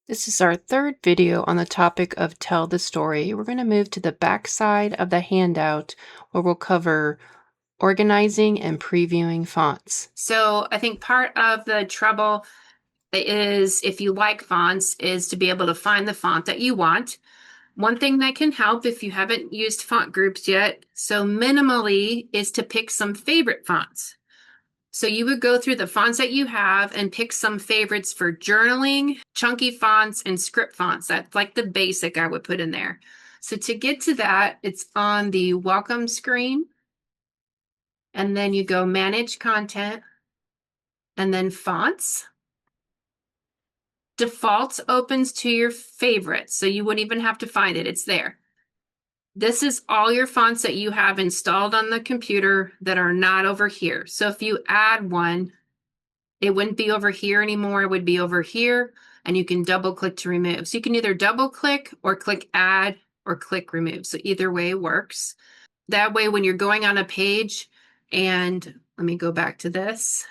This is our third video on the topic of Tell the Story. We're going to move to the back side of the handout where we'll cover organizing and previewing fonts. So I think part of the trouble is, if you like fonts, is to be able to find the font that you want. One thing that can help if you haven't used font groups yet, so minimally, is to pick some favorite fonts. So you would go through the fonts that you have and pick some favorites for journaling, chunky fonts, and script fonts. That's like the basic I would put in there. So to get to that, it's on the welcome screen. And then you go manage content and then fonts. Defaults opens to your favorites. So you wouldn't even have to find it. It's there. This is all your fonts that you have installed on the computer that are not over here. So if you add one, it wouldn't be over here anymore. It would be over here, and you can double click to remove. So you can either double click or click add or click remove. So either way works. That way, when you're going on a page, and let me go back to this,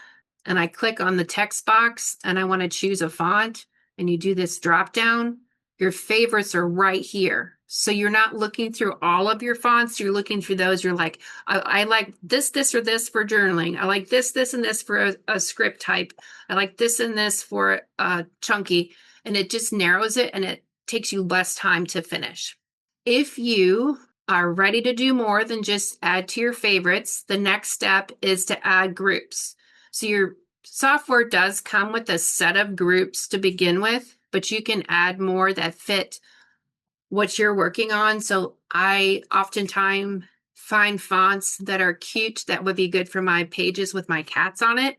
and I click on the text box and I want to choose a font, and you do this drop down, your favorites are right here. So you're not looking through all of your fonts. You're looking through those. You're like, I like this, or this for journaling. I like this, and this for a script type. I like this and this for chunky. And it just narrows it, and it takes you less time to finish. If you are ready to do more than just add to your favorites, the next step is to add groups. So your software does come with a set of groups to begin with, but you can add more that fit what you're working on. So I oftentimes find fonts that are cute that would be good for my pages with my cats on it,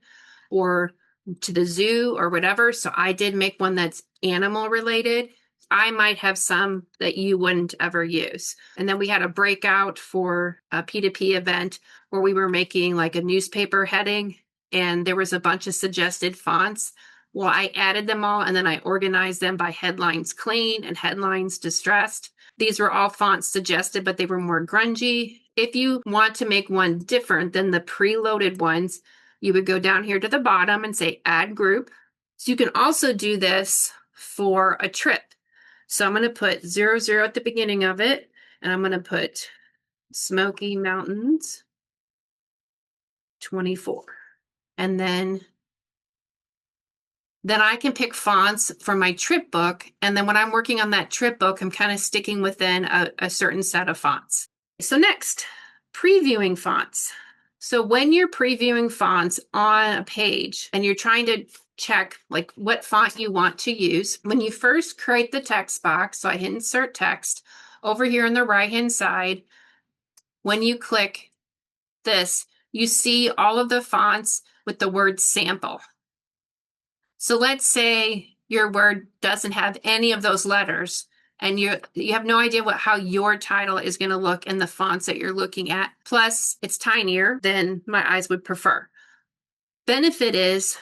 or to the zoo or whatever. So I did make one that's animal related. I might have some that you wouldn't ever use. And then we had a breakout for a P2P event where we were making like a newspaper heading, and there was a bunch of suggested fonts. Well, I added them all, and then I organized them by headlines clean and headlines distressed. These were all fonts suggested, but they were more grungy. If you want to make one different than the preloaded ones, you would go down here to the bottom and say add group. So you can also do this for a trip. So I'm going to put 00 at the beginning of it, and I'm going to put Smoky Mountains 24. And then I can pick fonts for my trip book. And then when I'm working on that trip book, I'm kind of sticking within a certain set of fonts. So next, previewing fonts. So when you're previewing fonts on a page and you're trying to check like what font you want to use, when you first create the text box, so I hit insert text over here on the right-hand side, when you click this, you see all of the fonts with the word sample. So let's say your word doesn't have any of those letters, and you have no idea how your title is going to look in the fonts that you're looking at. Plus, it's tinier than my eyes would prefer. Benefit is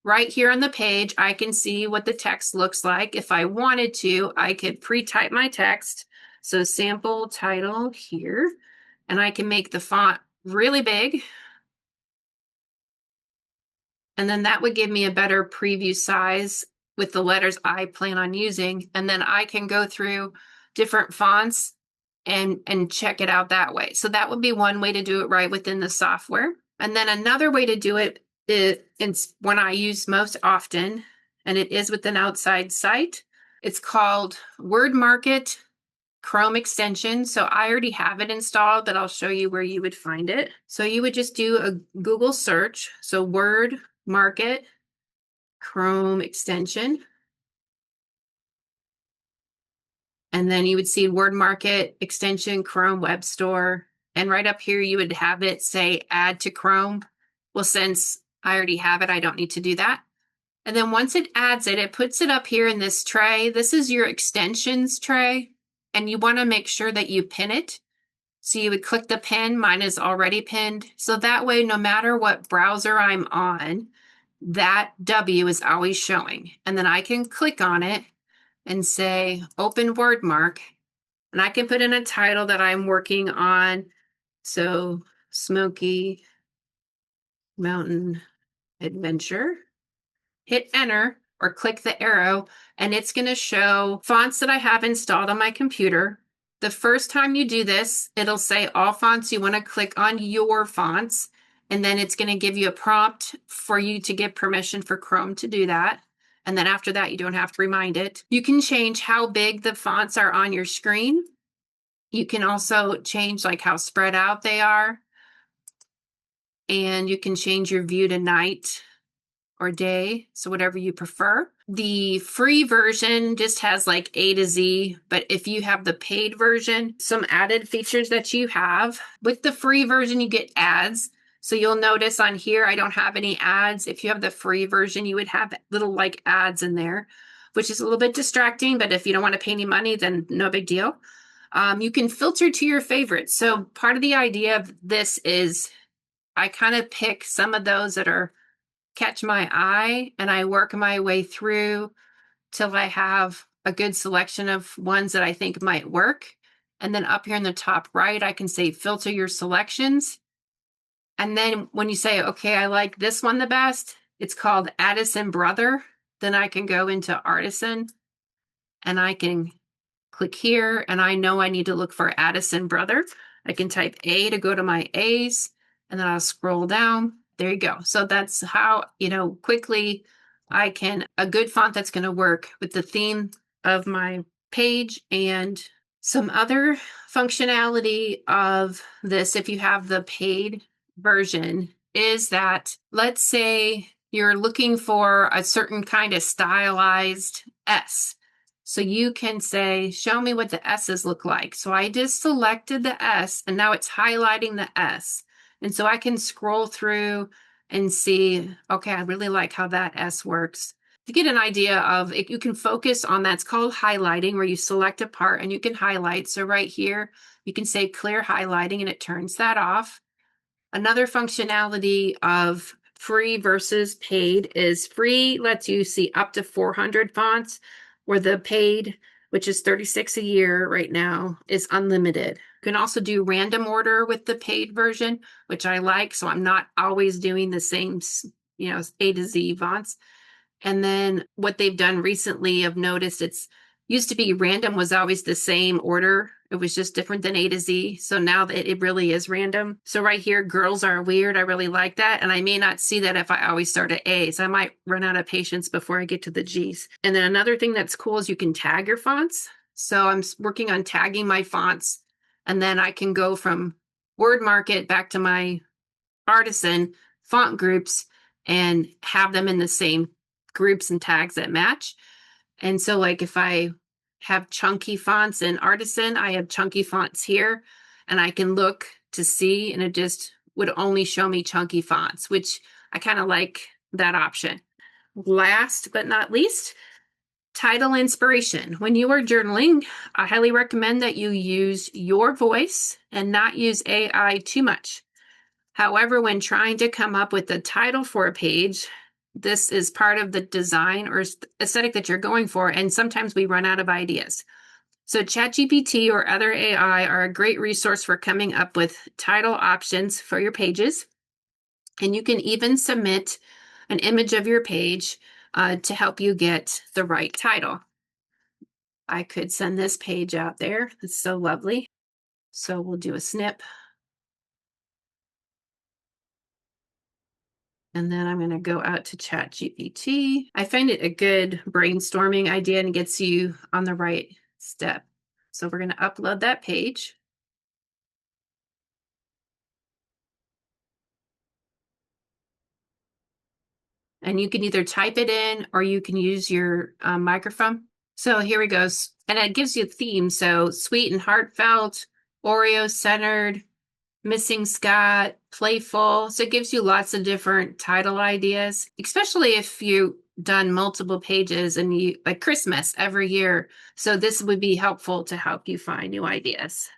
right here on the page, I can see what the text looks like. If I wanted to, I could pre-type my text. So sample title here, and I can make the font really big. And then that would give me a better preview size with the letters I plan on using. And then I can go through different fonts and check it out that way. So that would be one way to do it right within the software. And then another way to do it is one I use most often, and it is with an outside site. It's called Wordmark Chrome extension. So I already have it installed, but I'll show you where you would find it. So you would just do a Google search. So Wordmark Chrome extension. And then you would see Wordmark extension, Chrome Web Store. And right up here, you would have it say add to Chrome. Well, since I already have it, I don't need to do that. And then once it adds it, it puts it up here in this tray. This is your extensions tray. And you want to make sure that you pin it. So you would click the pin. Mine is already pinned. So that way, no matter what browser I'm on, that W is always showing. And then I can click on it and say open Wordmark. And I can put in a title that I'm working on. So Smoky Mountain Adventure. Hit enter. or click the arrow, and it's going to show fonts that I have installed on my computer. The first time you do this, it'll say all fonts. You want to click on your fonts, and then it's going to give you a prompt for you to give permission for Chrome to do that. And then after that, you don't have to remind it. You can change how big the fonts are on your screen. You can also change like how spread out they are. And you can change your view to night or day, so whatever you prefer. The free version just has like A to Z, but if you have the paid version, some added features that you have. With the free version, you get ads. So you'll notice on here, I don't have any ads. If you have the free version, you would have little like ads in there, which is a little bit distracting, but if you don't want to pay any money, then no big deal. You can filter to your favorites. So part of the idea of this is I kind of pick some of those that are catch my eye, and I work my way through till I have a good selection of ones that I think might work. And then up here in the top right, I can say filter your selections. And then when you say, okay, I like this one the best, it's called Addison Brother. Then I can go into Artisan and I can click here, and I know I need to look for Addison Brother. I can type A to go to my A's, and then I'll scroll down. There you go. So that's how, quickly I can, a good font that's going to work with the theme of my page. And some other functionality of this, if you have the paid version, is that let's say you're looking for a certain kind of stylized S. So you can say, show me what the S's look like. So I just selected the S, and now it's highlighting the S. And so I can scroll through and see, okay, I really like how that S works. To get an idea of it, you can focus on that's called highlighting, where you select a part and you can highlight. So right here, you can say clear highlighting, and it turns that off. Another functionality of free versus paid is free lets you see up to 400 fonts, where the paid, which is $36 a year right now, is unlimited. You can also do random order with the paid version, which I like, so I'm not always doing the same, A to Z fonts. And then what they've done recently, I've noticed it's used to be random was always the same order. It was just different than A to Z. So now that it really is random. So right here, girls are weird. I really like that. And I may not see that if I always start at A. So I might run out of patience before I get to the G's. And then another thing that's cool is you can tag your fonts. So I'm working on tagging my fonts. And then I can go from Wordmark back to my Artisan font groups and have them in the same groups and tags that match. And so like if I have chunky fonts in Artisan, I have chunky fonts here, and I can look to see, and it just would only show me chunky fonts, which I kind of like that option. Last but not least, title inspiration. When you are journaling, I highly recommend that you use your voice and not use AI too much. However, when trying to come up with a title for a page, this is part of the design or aesthetic that you're going for, and sometimes we run out of ideas. So ChatGPT or other AI are a great resource for coming up with title options for your pages. And you can even submit an image of your page to help you get the right title. I could send this page out there. It's so lovely. So we'll do a snip. And then I'm going to go out to ChatGPT. I find it a good brainstorming idea and gets you on the right step. So we're going to upload that page. And you can either type it in or you can use your microphone. So here we go. And it gives you a theme. So sweet and heartfelt, Oreo centered, missing Scott, playful. So it gives you lots of different title ideas, especially if you've done multiple pages and you like Christmas every year. So this would be helpful to help you find new ideas.